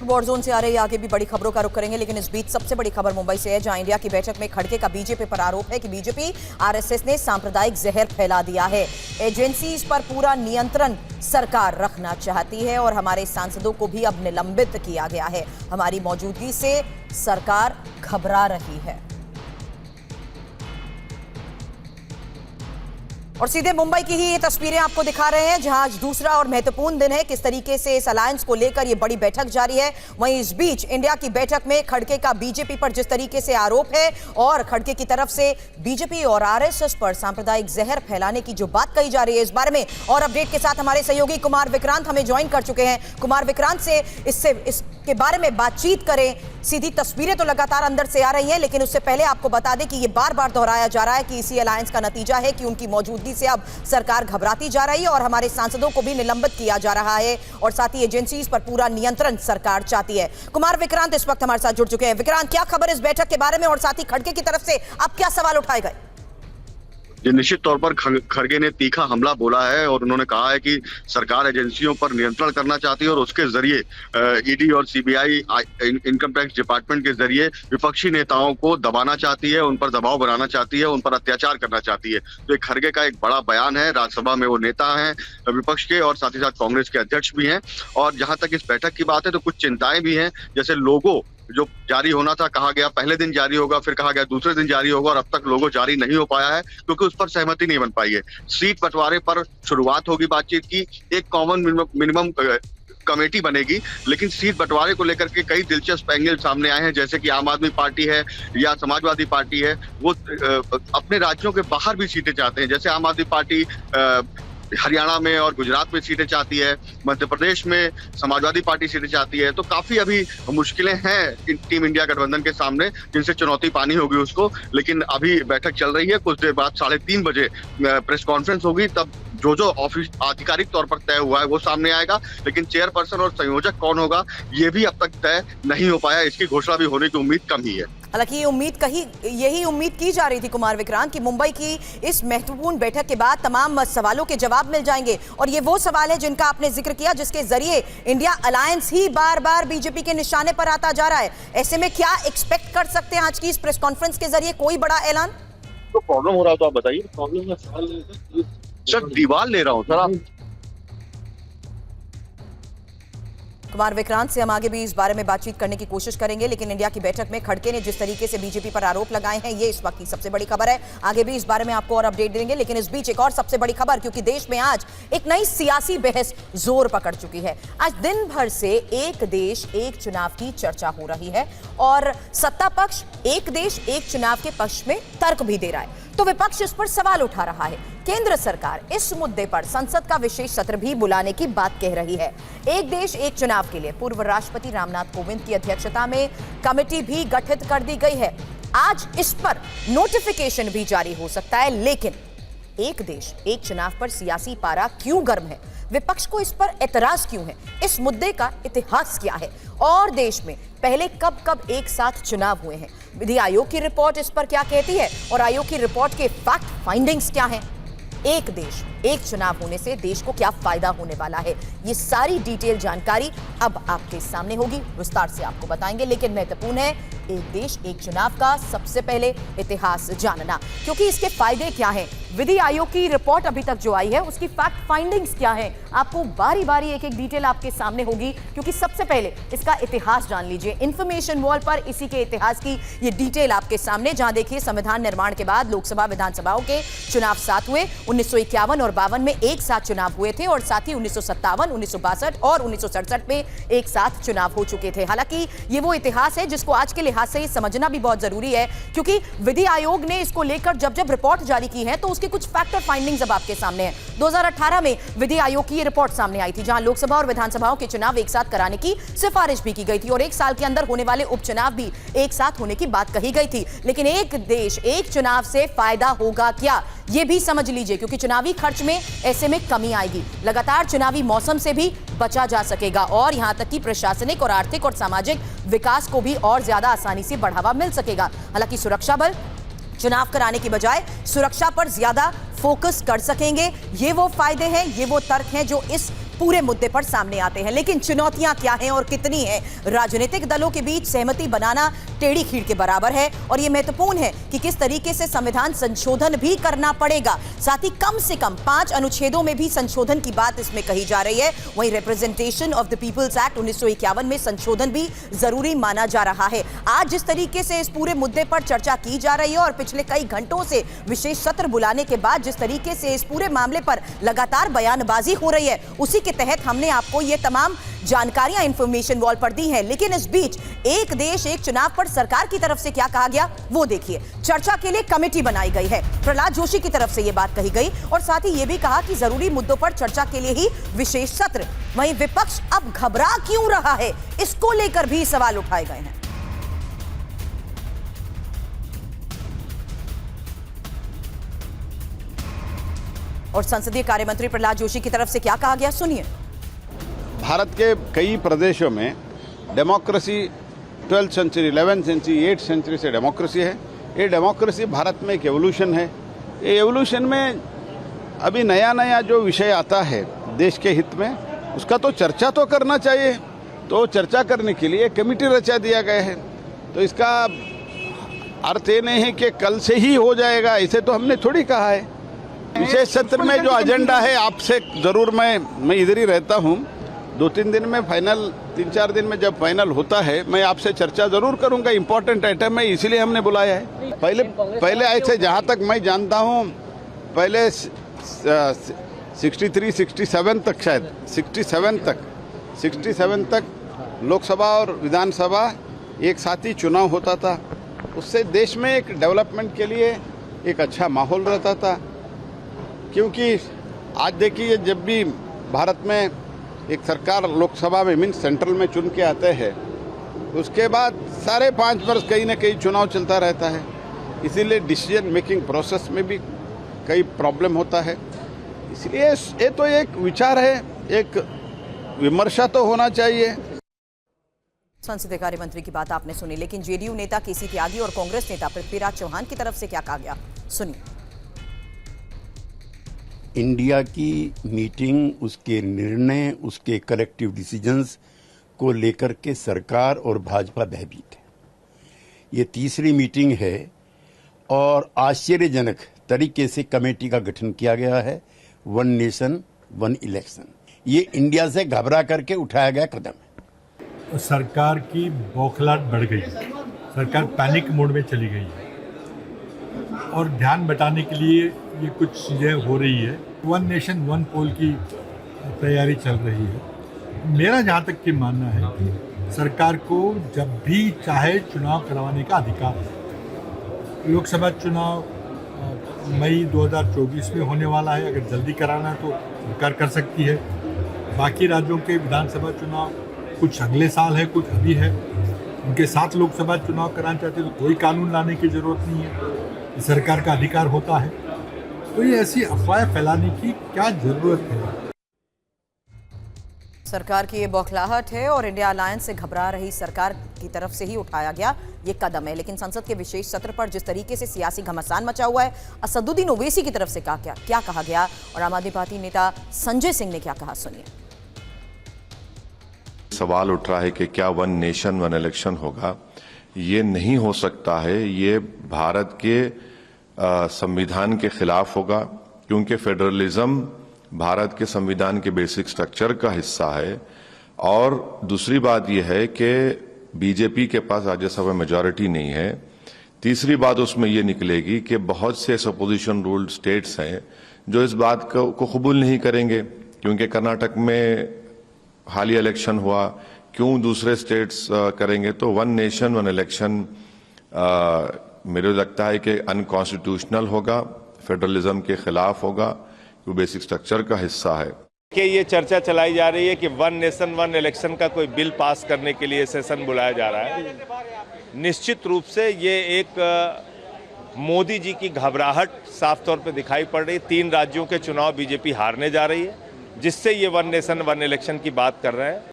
Warzone से आ रही आगे भी बड़ी खबरों का रुख करेंगे, लेकिन इस बीच सबसे बड़ी खबर मुंबई से है, जहां इंडिया की बैठक में खड़गे का बीजेपी पर आरोप है कि बीजेपी आरएसएस ने सांप्रदायिक जहर फैला दिया है। एजेंसीज पर पूरा नियंत्रण सरकार रखना चाहती है और हमारे सांसदों को भी अब निलंबित किया गया है। हमारी मौजूदगी से सरकार घबरा रही है। और सीधे मुंबई की ही ये तस्वीरें आपको दिखा रहे हैं, जहां आज दूसरा और महत्वपूर्ण दिन है। किस तरीके से इस अलायंस को लेकर ये बड़ी बैठक जारी है। वहीं इस बीच इंडिया की बैठक में खड़गे का बीजेपी पर जिस तरीके से आरोप है और खड़गे की तरफ से बीजेपी और आरएसएस पर सांप्रदायिक जहर फैलाने की जो बात कही जा रही है, इस बारे में और अपडेट के साथ हमारे सहयोगी कुमार विक्रांत हमें ज्वाइन कर चुके हैं। कुमार विक्रांत से इसके बारे में बातचीत करें। सीधी तस्वीरें तो लगातार अंदर से आ रही हैं, लेकिन उससे पहले आपको बता दें कि ये बार बार दोहराया जा रहा है कि इसी अलायंस का नतीजा है कि उनकी मौजूदगी से अब सरकार घबराती जा रही है और हमारे सांसदों को भी निलंबित किया जा रहा है और साथ ही एजेंसीज पर पूरा नियंत्रण सरकार चाहती है। कुमार विक्रांत इस वक्त हमारे साथ जुड़ चुके हैं। विक्रांत, क्या खबर इस बैठक के बारे में और साथ ही खड़गे की तरफ से अब क्या सवाल उठाए गए? जी, निश्चित तौर पर खड़गे ने तीखा हमला बोला है और उन्होंने कहा है कि सरकार एजेंसियों पर नियंत्रण करना चाहती है और उसके जरिए ईडी और सीबीआई इनकम टैक्स डिपार्टमेंट के जरिए विपक्षी नेताओं को दबाना चाहती है, उन पर दबाव बनाना चाहती है, उन पर अत्याचार करना चाहती है। तो एक खड़गे का एक बड़ा बयान है। राज्यसभा में वो नेता हैं विपक्ष के और साथ ही साथ कांग्रेस के अध्यक्ष भी हैं। और जहां तक इस बैठक की बात है तो कुछ चिंताएं भी हैं, जैसे लोगो जो जारी होना था, कहा गया पहले दिन जारी होगा, फिर कहा गया दूसरे दिन जारी होगा और अब तक लोगो जारी नहीं हो पाया है क्योंकि उस पर सहमति नहीं बन पाई है। सीट बंटवारे पर शुरुआत होगी बातचीत की, एक कॉमन मिनिमम कमेटी बनेगी, लेकिन सीट बंटवारे को लेकर के कई दिलचस्प एंगल सामने आए हैं, जैसे कि आम आदमी पार्टी है या समाजवादी पार्टी है, वो अपने राज्यों के बाहर भी सीटें चाहते हैं। जैसे आम आदमी पार्टी हरियाणा में और गुजरात में सीटें चाहती है, मध्य प्रदेश में समाजवादी पार्टी सीटें चाहती है। तो काफी अभी मुश्किलें हैं टीम इंडिया गठबंधन के सामने, जिनसे चुनौती पानी होगी उसको। लेकिन अभी बैठक चल रही है, कुछ देर बाद 3:30 बजे प्रेस कॉन्फ्रेंस होगी, तब जो ऑफिस आधिकारिक तौर पर तय हुआ है वो सामने आएगा। लेकिन चेयरपर्सन और संयोजक कौन होगा ये भी अब तक तय नहीं हो पाया, इसकी घोषणा भी होने की उम्मीद कम ही है। हालांकि यही उम्मीद की जा रही थी कुमार विक्रांत कि मुंबई की इस महत्वपूर्ण बैठक के बाद तमाम सवालों के जवाब मिल जाएंगे और ये वो सवाल है जिनका आपने जिक्र किया, जिसके जरिए इंडिया अलायंस ही बार बार बीजेपी के निशाने पर आता जा रहा है। ऐसे में क्या एक्सपेक्ट कर सकते हैं आज की इस प्रेस कॉन्फ्रेंस के जरिए? कोई बड़ा ऐलान? तो प्रॉब्लम हो रहा है तो आप बताइए। प्रॉब्लम में सर दीवार ले रहा हूँ सर आप। कुमार विक्रांत से हम आगे भी इस बारे में बातचीत करने की कोशिश करेंगे, लेकिन इंडिया की बैठक में खड़गे ने जिस तरीके से बीजेपी पर आरोप लगाए हैं, ये इस वक्त की सबसे बड़ी खबर है। आगे भी इस बारे में आपको और अपडेट देंगे, लेकिन इस बीच एक और सबसे बड़ी खबर, क्योंकि देश में आज एक नई सियासी बहस जोर पकड़ चुकी है। आज दिन भर से एक देश एक चुनाव की चर्चा हो रही है और सत्ता पक्ष एक देश एक चुनाव के पक्ष में तर्क भी दे रहा है, तो विपक्ष इस पर सवाल उठा रहा है। केंद्र सरकार इस मुद्दे पर संसद का विशेष सत्र भी बुलाने की बात कह रही है। एक देश एक चुनाव के लिए पूर्व राष्ट्रपति रामनाथ कोविंद की अध्यक्षता में कमेटी भी गठित कर दी गई है। आज इस पर नोटिफिकेशन भी जारी हो सकता है, लेकिन एक देश एक चुनाव पर सियासी पारा क्यों गर्म है, विपक्ष को इस पर एतराज क्यों है, इस मुद्दे का इतिहास क्या है और देश में पहले कब कब एक साथ चुनाव हुए हैं, विधि आयोग की रिपोर्ट इस पर क्या कहती है और आयोग की रिपोर्ट के फैक्ट फाइंडिंग्स क्या हैं, एक देश एक चुनाव होने से देश को क्या फायदा होने वाला है, ये सारी डिटेल जानकारी अब आपके सामने होगी, विस्तार से आपको बताएंगे। लेकिन महत्वपूर्ण है एक देश एक चुनाव का सबसे पहले इतिहास जानना, क्योंकि इसके फायदे क्या हैं, विधि आयोग की रिपोर्ट अभी तक जो आई है उसकी फैक्ट फाइंडिंग्स क्या है, आपको बारी बारी एक एक डिटेल आपके सामने होगी। क्योंकि सबसे पहले इसका इतिहास जान लीजिए, इंफॉर्मेशन वॉल पर इसी के इतिहास की ये डिटेल आपके सामने, जहां देखिए संविधान निर्माण के बाद लोकसभा विधानसभाओं के चुनाव 7 हुए, 1951 और 52 में एक साथ चुनाव हुए थे और साथ ही 1957, 1962 और 1967 में एक साथ चुनाव हो चुके थे। हालांकि ये वो इतिहास है जिसको आज के लिहाज से समझना भी बहुत जरूरी है, क्योंकि विधि आयोग ने इसको लेकर जब रिपोर्ट जारी की है तो उसके कुछ फैक्टर फाइंडिंग्स अब आपके सामने हैं। 2018 में विधि आयोग की ये रिपोर्ट सामने आई थी, जहां लोकसभा और विधानसभाओं के चुनाव एक साथ कराने की सिफारिश भी की गई थी और एक साल के अंदर होने वाले उपचुनाव भी एक साथ होने की बात कही गई थी। लेकिन एक देश एक चुनाव से फायदा होगा क्या, ये भी समझ लीजिए, क्योंकि चुनावी खर्च में ऐसे में कमी आएगी, लगातार चुनावी मौसम से भी बचा जा सकेगा और यहां तक कि प्रशासनिक और आर्थिक और सामाजिक विकास को भी और ज्यादा आसानी से बढ़ावा मिल सकेगा। हालांकि सुरक्षा बल चुनाव कराने की बजाय सुरक्षा पर ज्यादा फोकस कर सकेंगे। ये वो फायदे हैं, ये वो तर्क हैं जो इस पूरे मुद्दे पर सामने आते हैं। लेकिन चुनौतियां क्या हैं और कितनी हैं? राजनीतिक दलों के बीच सहमति बनाना टेढ़ी खीर के बराबर है और यह महत्वपूर्ण है कि किस तरीके से संविधान संशोधन भी करना पड़ेगा। साथ ही कम से कम 5 अनुच्छेदों में भी संशोधन की बात इसमें कही जा रही है। वहीं representation of the People's Act 1951 में संशोधन भी जरूरी माना जा रहा है। आज जिस तरीके से इस पूरे मुद्दे पर चर्चा की जा रही है और पिछले कई घंटों से विशेष सत्र बुलाने के बाद जिस तरीके से इस पूरे मामले पर लगातार बयानबाजी हो रही है, उसी के तहत हमने आपको ये तमाम जानकारियां इंफॉर्मेशन वॉल पर दी हैं। लेकिन इस बीच एक देश एक चुनाव पर सरकार की तरफ से क्या कहा गया वो देखिए। चर्चा के लिए कमेटी बनाई गई है, प्रहलाद जोशी की तरफ से यह बात कही गई और साथ ही यह भी कहा कि जरूरी मुद्दों पर चर्चा के लिए ही विशेष सत्र। वहीं विपक्ष अब घबरा क्यों रहा है, इसको लेकर भी सवाल उठाए गए हैं। और संसदीय कार्य मंत्री प्रहलाद जोशी की तरफ से क्या कहा गया, सुनिए। भारत के कई प्रदेशों में democracy 12th century, 11th century, 8th century से डेमोक्रेसी है। ये डेमोक्रेसी भारत में एक एवोल्यूशन है। ये एवोल्यूशन में अभी नया नया जो विषय आता है देश के हित में, उसका तो चर्चा तो करना चाहिए। तो चर्चा करने के लिए कमेटी रचा दिया गया है। तो इसका अर्थ ये नहीं है कि कल से ही हो जाएगा, इसे तो हमने थोड़ी कहा है। विशेष सत्र में जो एजेंडा है आपसे ज़रूर मैं इधर ही रहता हूँ, 2-3 दिन में फाइनल, 3-4 दिन में जब फाइनल होता है मैं आपसे चर्चा ज़रूर करूँगा। इम्पोर्टेंट आइटम है, इसीलिए हमने बुलाया है। पहले ऐसे जहाँ तक मैं जानता हूँ पहले 63, 67 तक, शायद 67 तक लोकसभा और विधानसभा एक साथ ही चुनाव होता था। उससे देश में एक डेवलपमेंट के लिए एक अच्छा माहौल रहता था। क्योंकि आज देखिए, जब भी भारत में एक सरकार लोकसभा में मीन सेंट्रल में चुन के आते हैं, उसके बाद सारे 5 वर्ष कहीं ना कहीं चुनाव चलता रहता है। इसीलिए डिसीजन मेकिंग प्रोसेस में भी कई प्रॉब्लम होता है। इसलिए ये तो एक विचार है, एक विमर्शा तो होना चाहिए। संसदीय कार्य मंत्री की बात आपने सुनी, लेकिन जेडीयू नेता केसी त्यागी और कांग्रेस नेता पृथ्वीराज चौहान की तरफ से क्या कहा गया, सुनिए। इंडिया की मीटिंग, उसके निर्णय, उसके कलेक्टिव डिसीजंस को लेकर के सरकार और भाजपा भयभीत है। ये तीसरी मीटिंग है और आश्चर्यजनक तरीके से कमेटी का गठन किया गया है। 1 नेशन 1 इलेक्शन, ये इंडिया से घबरा करके उठाया गया कदम है। सरकार की बौखलाहट बढ़ गई, सरकार पैनिक मोड में चली गई है और ध्यान बटाने के लिए ये कुछ चीज़ें हो रही है। 1 नेशन 1 पोल की तैयारी चल रही है। मेरा जहाँ तक की मानना है कि सरकार को जब भी चाहे चुनाव करवाने का अधिकार है। लोकसभा चुनाव मई 2024 में होने वाला है। अगर जल्दी कराना है तो सरकार कर सकती है। बाकी राज्यों के विधानसभा चुनाव कुछ अगले साल है, कुछ अभी है। उनके साथ लोकसभा चुनाव कराना चाहते तो कोई कानून लाने की जरूरत नहीं है, सरकार का अधिकार होता है। तो ये ऐसी अफवाहें फैलाने की क्या जरूरत है? सरकार की ये बौखलाहट है और इंडिया अलायंस से घबरा रही सरकार की तरफ से ही उठाया गया ये कदम है। लेकिन संसद के विशेष सत्र पर जिस तरीके से सियासी घमासान मचा हुआ है, असदुद्दीन ओवैसी की तरफ से क्या कहा गया और आम आदमी पार्टी नेता संजय सिंह ने क्या कहा, सुनिए। सवाल उठ रहा है कि क्या 1 नेशन 1 इलेक्शन होगा। ये नहीं हो सकता है। ये भारत के संविधान के खिलाफ होगा, क्योंकि फेडरलिज्म भारत के संविधान के बेसिक स्ट्रक्चर का हिस्सा है। और दूसरी बात यह है कि बीजेपी के पास राज्यसभा मेजॉरिटी नहीं है। तीसरी बात उसमें यह निकलेगी कि बहुत से अपोजिशन रूल्ड स्टेट्स हैं जो इस बात को कबूल नहीं करेंगे, क्योंकि कर्नाटक में हालिया इलेक्शन हुआ, क्यों दूसरे स्टेट्स करेंगे। तो 1 नेशन 1 इलेक्शन मेरे लगता है कि अनकॉन्स्टिट्यूशनल होगा, फेडरलिज्म के खिलाफ होगा, जो बेसिक स्ट्रक्चर का हिस्सा है। कि ये चर्चा चलाई जा रही है कि 1 नेशन 1 इलेक्शन का कोई बिल पास करने के लिए सेशन बुलाया जा रहा है। निश्चित रूप से ये एक मोदी जी की घबराहट साफ तौर पे दिखाई पड़ रही है। 3 राज्यों के चुनाव बीजेपी हारने जा रही है, जिससे ये 1 नेशन 1 इलेक्शन की बात कर रहे हैं।